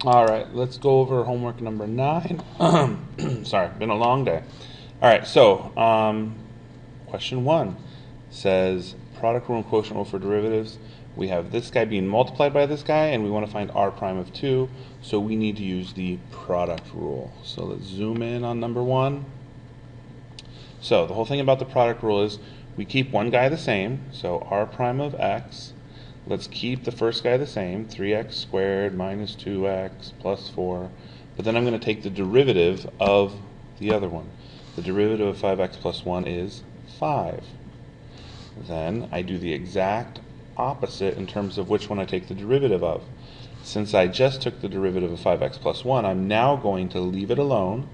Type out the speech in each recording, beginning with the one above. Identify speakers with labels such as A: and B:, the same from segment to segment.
A: Alright, let's go over homework number 9. Sorry, been a long day. Alright, so question 1 says product rule and quotient rule for derivatives. We have this guy being multiplied by this guy, and we want to find r prime of 2, so we need to use the product rule. So let's zoom in on number 1. So the whole thing about the product rule is we keep one guy the same, so r prime of x. Let's keep the first guy the same, 3x squared minus 2x plus 4. But then I'm going to take the derivative of the other one. The derivative of 5x plus 1 is 5. Then I do the exact opposite in terms of which one I take the derivative of. Since I just took the derivative of 5x plus 1, I'm now going to leave it alone,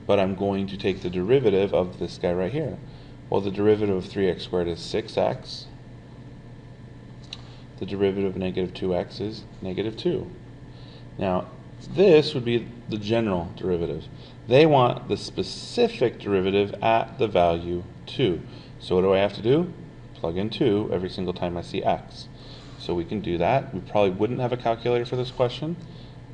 A: but I'm going to take the derivative of this guy right here. Well, the derivative of 3x squared is 6x. The derivative of negative 2x is negative 2. Now, this would be the general derivative. They want the specific derivative at the value 2. So what do I have to do? Plug in 2 every single time I see x. So we can do that. We probably wouldn't have a calculator for this question.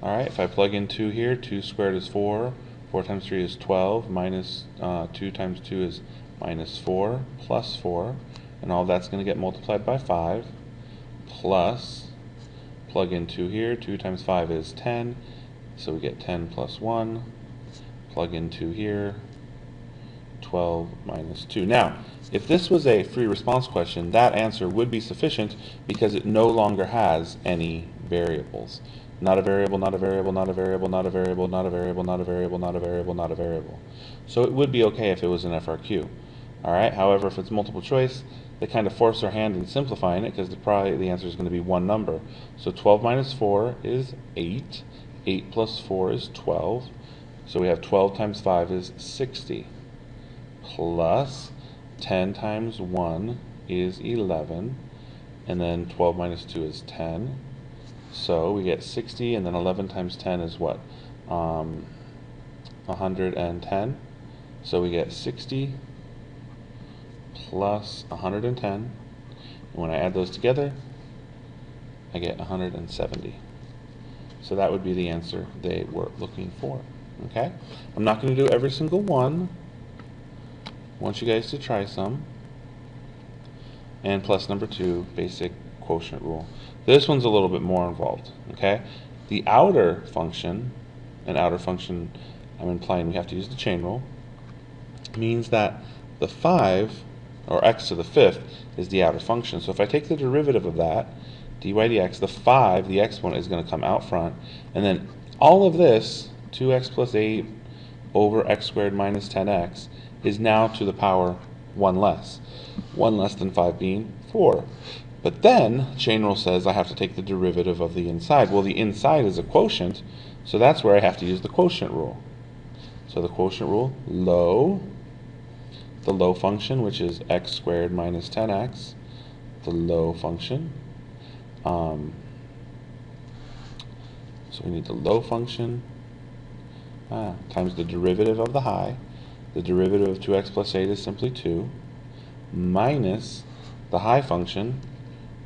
A: Alright, if I plug in 2 here, 2 squared is 4. 4 times 3 is 12. Minus 2 times 2 is minus 4 plus 4. And all that's going to get multiplied by 5. Plus, plug in 2 here, 2 times 5 is 10, so we get 10 plus 1, plug in 2 here, 12 minus 2. Now, if this was a free response question, that answer would be sufficient because it no longer has any variables. Not a variable, not a variable, not a variable, not a variable, not a variable, not a variable, not a variable, not a variable. So it would be okay if it was an FRQ. Alright, however, if it's multiple choice, they kind of force their hand in simplifying it because probably the answer is going to be one number. So 12 minus 4 is 8. 8 plus 4 is 12. So we have 12 times 5 is 60. Plus 10 times 1 is 11. And then 12 minus 2 is 10. So we get 60, and then 11 times 10 is what? 110. So we get 60 plus 110, and when I add those together, I get 170. So that would be the answer they were looking for. Okay? I'm not going to do every single one. I want you guys to try some. And plus number 2, basic quotient rule. This one's a little bit more involved. Okay? The outer function, an outer function, I'm implying we have to use the chain rule, means that the 5, or x to the 5th, is the outer function. So if I take the derivative of that, dy dx, the 5, the exponent, is going to come out front. And then all of this, 2x plus 8 over x squared minus 10x, is now to the power 1 less. 1 less than 5 being 4. But then, chain rule says I have to take the derivative of the inside. Well, the inside is a quotient, so that's where I have to use the quotient rule. So the quotient rule, the low function, which is x squared minus 10x, the low function. So we need the low function times the derivative of the high. The derivative of 2x plus 8 is simply 2, minus the high function,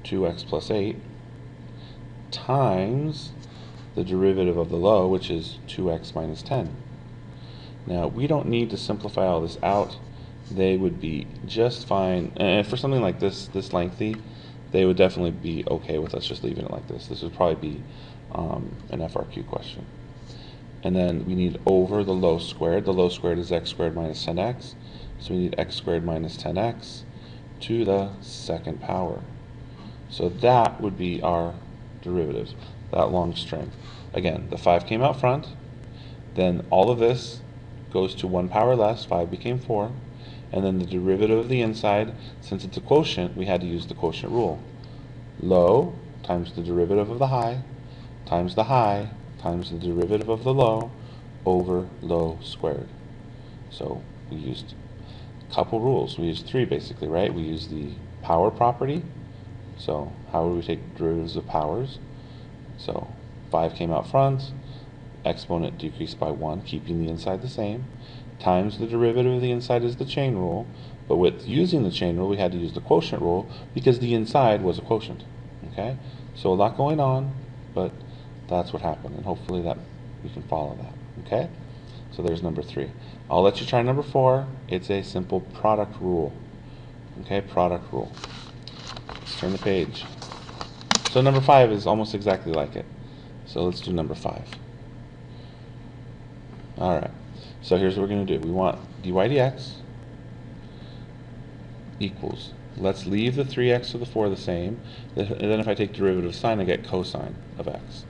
A: 2x plus 8, times the derivative of the low, which is 2x minus 10. Now, we don't need to simplify all this out. They would be just fine. And for something like this lengthy, they would definitely be okay with us just leaving it like this. This would probably be an FRQ question. And then we need over the low squared. The low squared is x squared minus 10x. So we need x squared minus 10x to the second power. So that would be our derivatives, that long string. Again, the 5 came out front. Then all of this goes to 1 power less. 5 became 4. And then the derivative of the inside, since it's a quotient, we had to use the quotient rule. Low times the derivative of the high times the derivative of the low over low squared. So we used a couple rules. We used 3 basically, right? We used the power property. So how would we take derivatives of powers? So 5 came out front, exponent decreased by 1, keeping the inside the same, times the derivative of the inside is the chain rule, but with using the chain rule we had to use the quotient rule because the inside was a quotient. Okay, so a lot going on, but That's what happened, and hopefully that you can follow that. Okay? So there's number 3. I'll let you try number 4. It's a simple product rule. Okay, product rule. Let's turn the page. So number 5 is almost exactly like it. So let's do number 5. Alright, so here's what we're going to do. We want dy dx equals, let's leave the 3x to the 4 the same, and then if I take derivative of sine, I get cosine of x,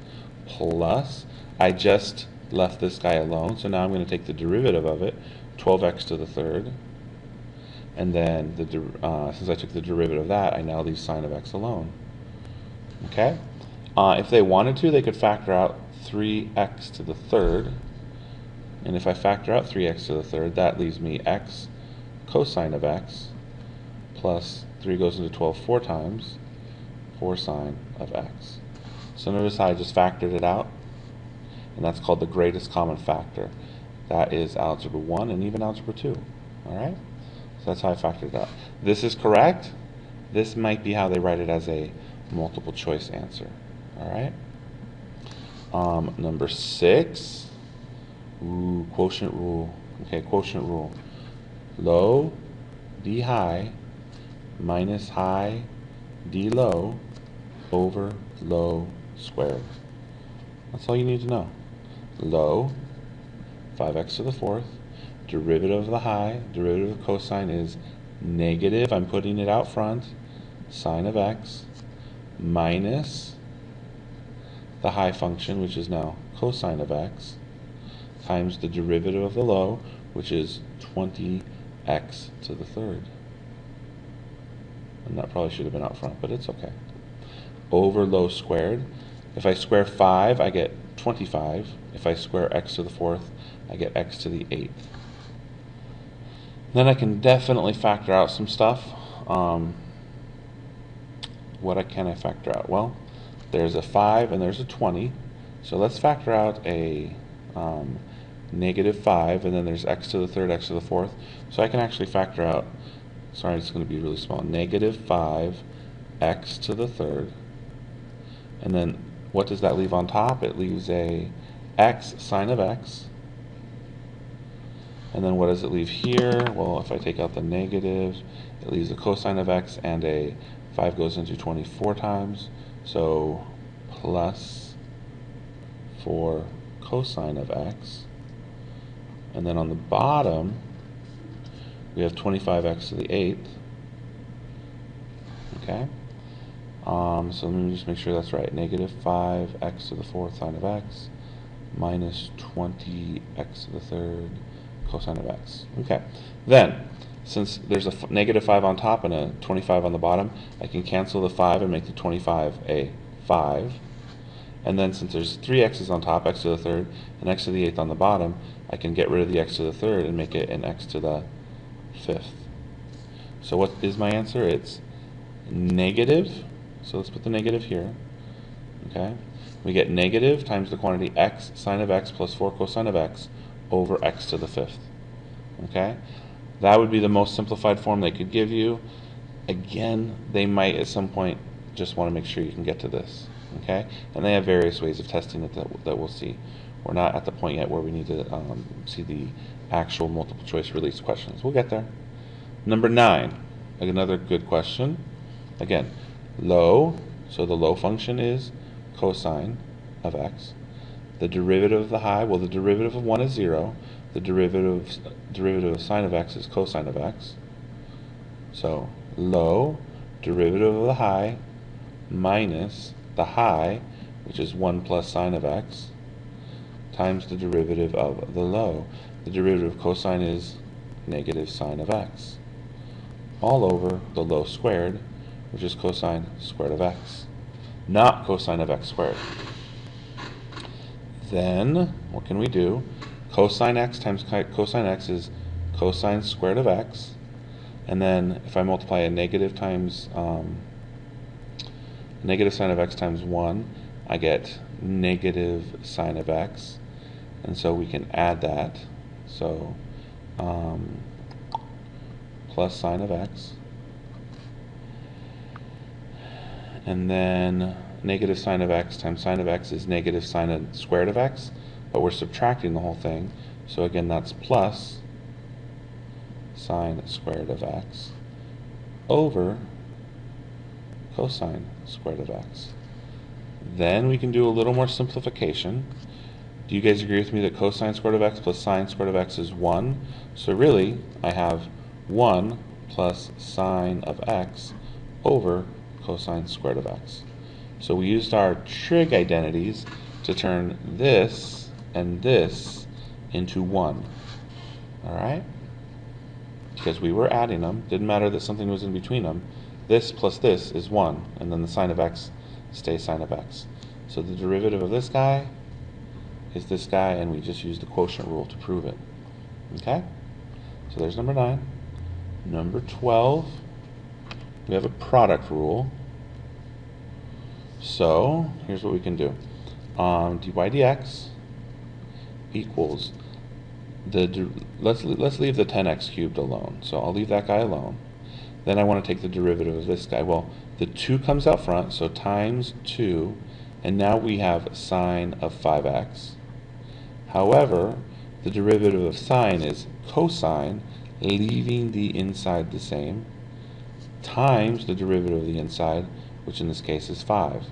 A: plus, I just left this guy alone, so now I'm going to take the derivative of it, 12x to the 3rd, and then since I took the derivative of that, I now leave sine of x alone. Okay? If they wanted to, they could factor out 3x to the 3rd, and if I factor out 3x to the 3rd, that leaves me x cosine of x plus 3 goes into 12 4 times, 4 sine of x. So notice how I just factored it out, and that's called the greatest common factor. That is algebra 1 and even algebra 2. Alright? So that's how I factored it out. This is correct. This might be how they write it as a multiple choice answer. Alright? Number 6. Ooh, quotient rule. Okay, quotient rule. Low d high minus high d low over low squared. That's all you need to know. Low, 5x to the 4th. Derivative of the high, derivative of cosine is negative, I'm putting it out front, sine of x, minus the high function, which is now cosine of x, times the derivative of the low, which is 20x to the 3rd. And that probably should have been out front, but it's okay. Over low squared. If I square 5, I get 25. If I square x to the 4th, I get x to the 8th. Then I can definitely factor out some stuff. What can I factor out? Well, there's a 5 and there's a 20. So let's factor out a negative 5, and then there's x to the 3rd, x to the 4th. So I can actually factor out, sorry, it's going to be really small, negative 5 x to the 3rd. And then what does that leave on top? It leaves a x sine of x. And then what does it leave here? Well, if I take out the negatives, it leaves a cosine of x, and a 5 goes into 24 times. So plus 4 cosine of x. And then on the bottom, we have 25x to the 8th. Okay? So let me just make sure that's right. Negative 5x to the 4th sine of x minus 20x to the 3rd cosine of x. Okay. Then, since there's a negative 5 on top and a 25 on the bottom, I can cancel the 5 and make the 25 a 5. And then since there's 3 x's on top, x to the 3rd, and x to the 8th on the bottom, I can get rid of the x to the 3rd and make it an x to the 5th. So what is my answer? It's negative. So let's put the negative here. Okay. We get negative times the quantity x sine of x plus 4 cosine of x over x to the 5th. Okay. That would be the most simplified form they could give you. Again, they might at some point just want to make sure you can get to this. Okay. And they have various ways of testing it that we'll see. We're not at the point yet where we need to see the actual multiple choice release questions. We'll get there. Number 9, another good question. Again, low, so the low function is cosine of x. The derivative of the high, well, the derivative of 1 is 0. The derivative of sine of x is cosine of x. So low, derivative of the high, minus the high, which is 1 plus sine of x, times the derivative of the low. The derivative of cosine is negative sine of x, all over the low squared, which is cosine squared of x, not cosine of x squared. Then, what can we do? Cosine x times cosine x is cosine squared of x, and then if I multiply a negative times negative sine of x times 1, I get negative sine of x, and so we can add that. So plus sine of x, and then negative sine of x times sine of x is negative sine squared of x, but we're subtracting the whole thing. So again, that's plus sine squared of x over cosine squared of x. Then we can do a little more simplification. Do you guys agree with me that cosine squared of x plus sine squared of x is 1? So really, I have 1 plus sine of x over cosine squared of x. So we used our trig identities to turn this and this into 1. Alright? Because we were adding them. Didn't matter that something was in between them. This plus this is 1, and then the sine of x stays sine of x. So the derivative of this guy is this guy, and we just use the quotient rule to prove it. Okay? So there's number 9. Number 12, we have a product rule. So here's what we can do. Dy dx equals let's leave the 10x cubed alone. So I'll leave that guy alone. Then I want to take the derivative of this guy. Well, the 2 comes out front, so times 2, and now we have sine of 5x. However, the derivative of sine is cosine, leaving the inside the same, times the derivative of the inside, which in this case is 5.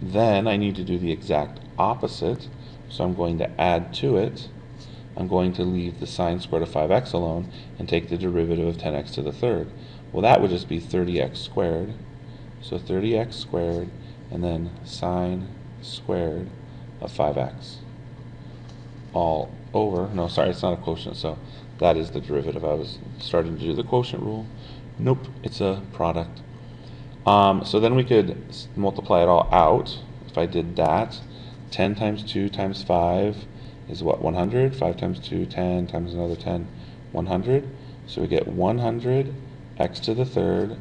A: Then I need to do the exact opposite, so I'm going to add to it. I'm going to leave the sine squared of 5x alone and take the derivative of 10x to the third. Well, that would just be 30x squared. So 30x squared, and then sine squared of 5x. All over, no, sorry, it's not a quotient, so that is the derivative. I was starting to do the quotient rule. Nope, it's a product. So then we could multiply it all out. If I did that, 10 times 2 times 5 is what, 100? 5 times 2, 10, times another 10, 100. So we get 100 x to the third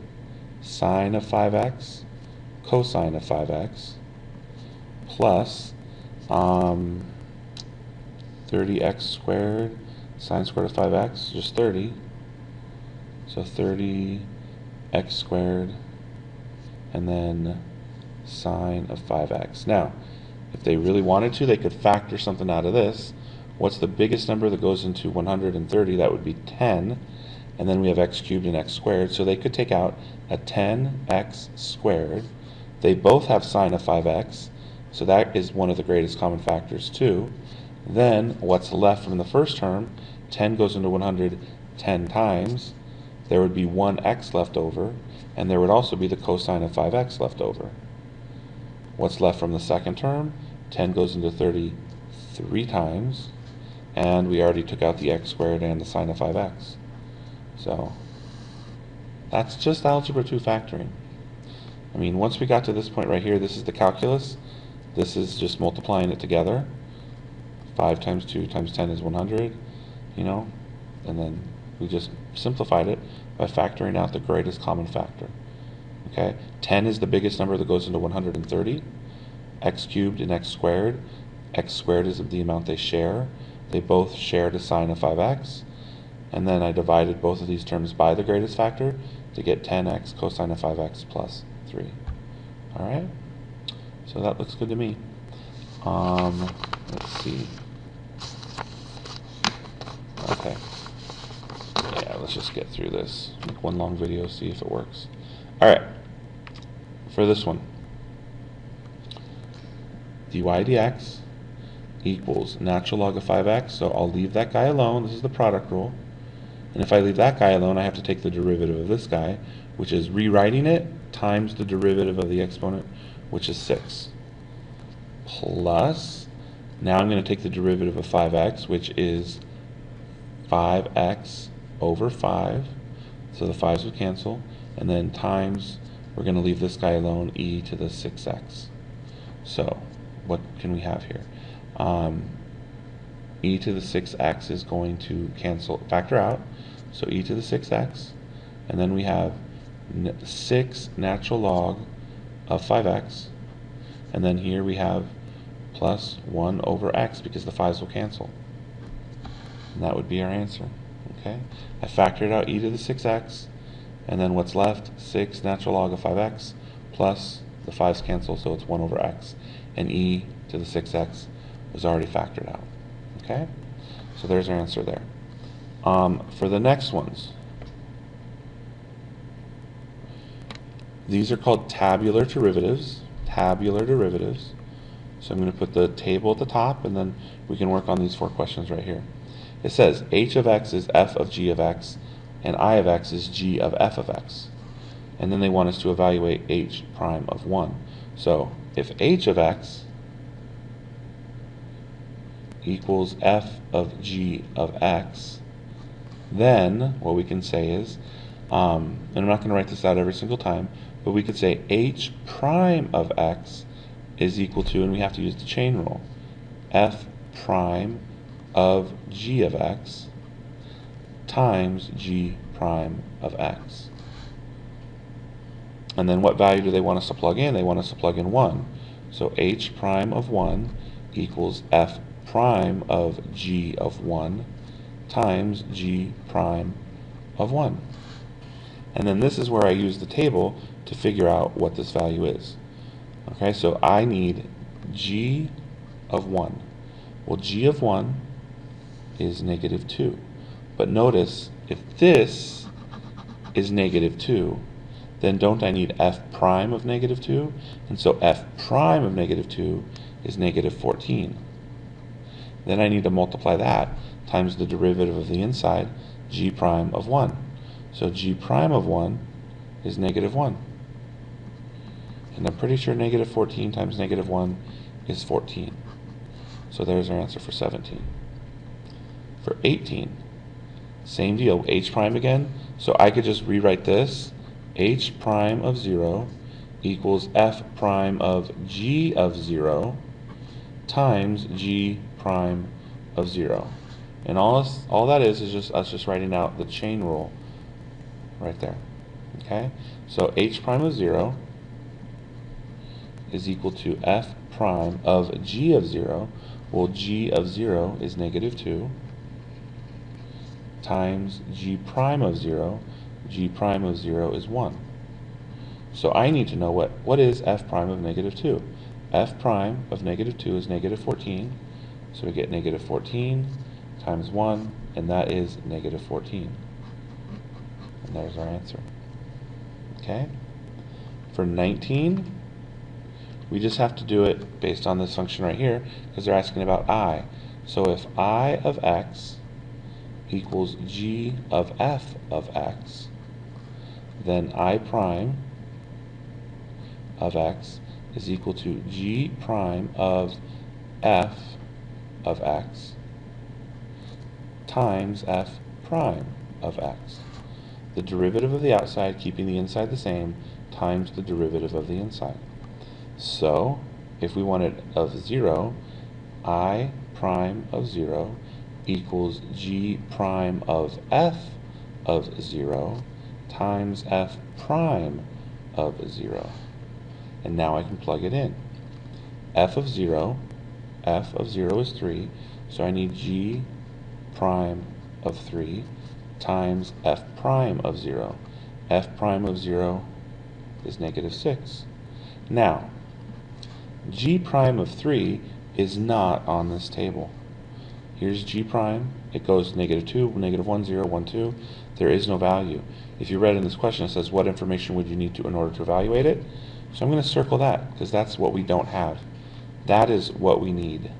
A: sine of 5x cosine of 5x plus 30x squared sine squared of 5x, just 30. So 30x squared and then sine of 5x. Now, if they really wanted to, they could factor something out of this. What's the biggest number that goes into 130? That would be 10. And then we have x cubed and x squared. So they could take out a 10x squared. They both have sine of 5x. So that is one of the greatest common factors too. Then what's left from the first term? 10 goes into 100 10 times. There would be 1x left over. And there would also be the cosine of 5x left over. What's left from the second term? 10 goes into 30 3 times, and we already took out the x squared and the sine of 5x. So that's just algebra 2 factoring. I mean, once we got to this point right here, this is the calculus. This is just multiplying it together. 5 times 2 times 10 is 100, you know, and then we just simplified it by factoring out the greatest common factor. Okay, 10 is the biggest number that goes into 130. X cubed and x squared. X squared is the amount they share. They both shared a sine of 5x. And then I divided both of these terms by the greatest factor to get 10x cosine of 5x plus 3. Alright? So that looks good to me. Let's see. Okay. Yeah, let's just get through this. Make one long video, see if it works. Alright. For this one, dy dx equals natural log of 5x, so I'll leave that guy alone. This is the product rule. And if I leave that guy alone, I have to take the derivative of this guy, which is rewriting it times the derivative of the exponent, which is 6. Plus, now I'm going to take the derivative of 5x, which is 5x over 5. So the 5's would cancel. And then times, we're going to leave this guy alone, e to the 6x. So what can we have here? E to the 6x is going to factor out. So e to the 6x. And then we have 6 natural log of 5x. And then here we have plus 1 over x because the 5's will cancel. And that would be our answer. Okay? I factored out e to the 6x. And then what's left? 6 natural log of 5x plus the 5's cancel, so it's 1 over x, and e to the 6x was already factored out. Okay? So there's our answer there. For the next ones, these are called tabular derivatives. Tabular derivatives. So I'm going to put the table at the top, and then we can work on these 4 questions right here. It says h of x is f of g of x, and I of x is g of f of x. And then they want us to evaluate h prime of 1. So if h of x equals f of g of x, then what we can say is, and I'm not going to write this out every single time, but we could say h prime of x is equal to, and we have to use the chain rule, f prime of g of x times g prime of x. And then what value do they want us to plug in? They want us to plug in 1. So h prime of 1 equals f prime of g of 1 times g prime of 1. And then this is where I use the table to figure out what this value is. Okay, so I need g of 1. Well, g of 1 is negative 2. But notice, if this is negative 2, then don't I need f prime of negative 2? And so f prime of negative 2 is negative 14. Then I need to multiply that times the derivative of the inside, g prime of 1. So g prime of 1 is negative 1. And I'm pretty sure negative 14 times negative 1 is 14. So there's our answer for 17. For 18, same deal, h prime again. So I could just rewrite this, h prime of 0 equals f prime of g of 0 times g prime of 0. And all that is just us just writing out the chain rule right there. Okay? So h prime of 0 is equal to f prime of g of 0. Well, g of 0 is negative 2 times g prime of 0. G prime of 0 is 1. So I need to know what is f prime of negative 2. F prime of negative 2 is negative 14. So we get negative 14 times 1, and that is negative 14. And there's our answer. Okay? For 19, we just have to do it based on this function right here, because they're asking about I. So if I of x equals g of f of x, then I prime of x is equal to g prime of f of x times f prime of x. The derivative of the outside, keeping the inside the same, times the derivative of the inside. So if we wanted of 0, I prime of 0 equals g prime of f of 0 times f prime of 0. And now I can plug it in. F of 0 is 3, so I need g prime of 3 times f prime of 0. F prime of 0 is negative 6. Now, g prime of 3 is not on this table. Here's g prime. It goes negative 2, negative 1, 0, 1, 2. There is no value. If you read in this question, it says, what information would you need in order to evaluate it? So I'm going to circle that, because that's what we don't have. That is what we need.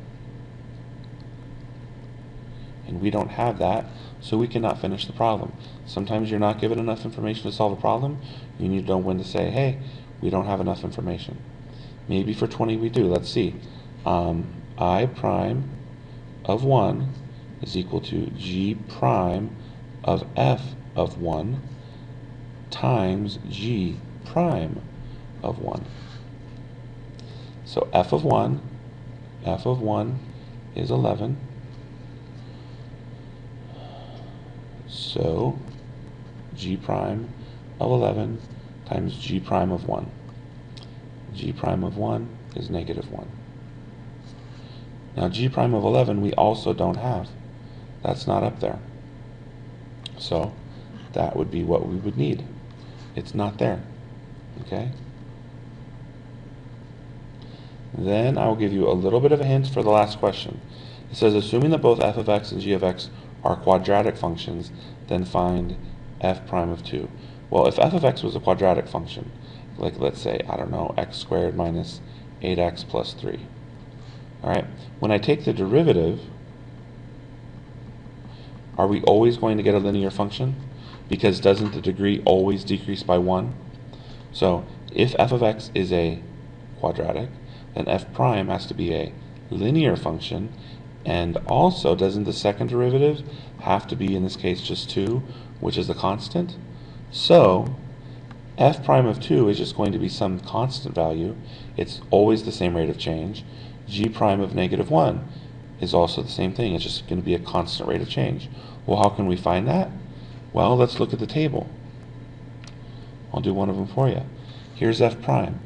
A: And we don't have that, so we cannot finish the problem. Sometimes you're not given enough information to solve a problem. You need to know when to say, hey, we don't have enough information. Maybe for 20 we do. Let's see. I prime of 1 is equal to g prime of f of 1 times g prime of 1. So f of 1 is 11. So g prime of 11 times g prime of 1. G prime of 1 is negative 1. Now g prime of 11 we also don't have. That's not up there. So that would be what we would need. It's not there. Okay? Then I will give you a little bit of a hint for the last question. It says, assuming that both f of x and g of x are quadratic functions, then find f prime of 2. Well, if f of x was a quadratic function, like let's say, I don't know, x squared minus 8x plus 3. All right, when I take the derivative, are we always going to get a linear function? Because doesn't the degree always decrease by 1? So if f of x is a quadratic, then f prime has to be a linear function, and also doesn't the second derivative have to be, in this case, just 2, which is a constant? So f prime of 2 is just going to be some constant value. It's always the same rate of change. G prime of negative 1 is also the same thing. It's just going to be a constant rate of change. Well, how can we find that? Well, let's look at the table. I'll do one of them for you. Here's f prime.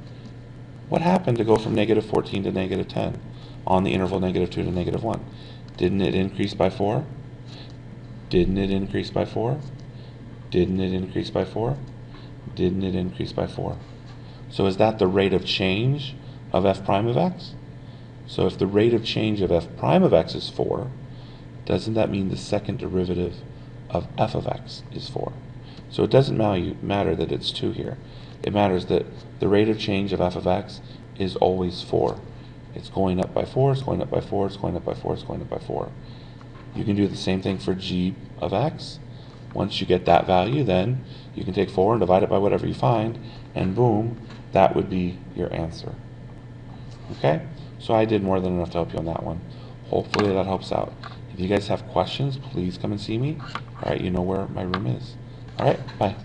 A: What happened to go from negative 14 to negative 10 on the interval negative 2 to negative 1? Didn't it increase by 4? Didn't it increase by 4? Didn't it increase by 4? Didn't it increase by 4? So is that the rate of change of f prime of x? So if the rate of change of f prime of x is 4, doesn't that mean the second derivative of f of x is 4? So it doesn't matter that it's 2 here. It matters that the rate of change of f of x is always 4. It's going up by 4, it's going up by 4, it's going up by 4, it's going up by 4. You can do the same thing for g of x. Once you get that value, then you can take 4 and divide it by whatever you find, and boom, that would be your answer. Okay? So I did more than enough to help you on that one. Hopefully that helps out. If you guys have questions, please come and see me. All right, you know where my room is. All right, bye.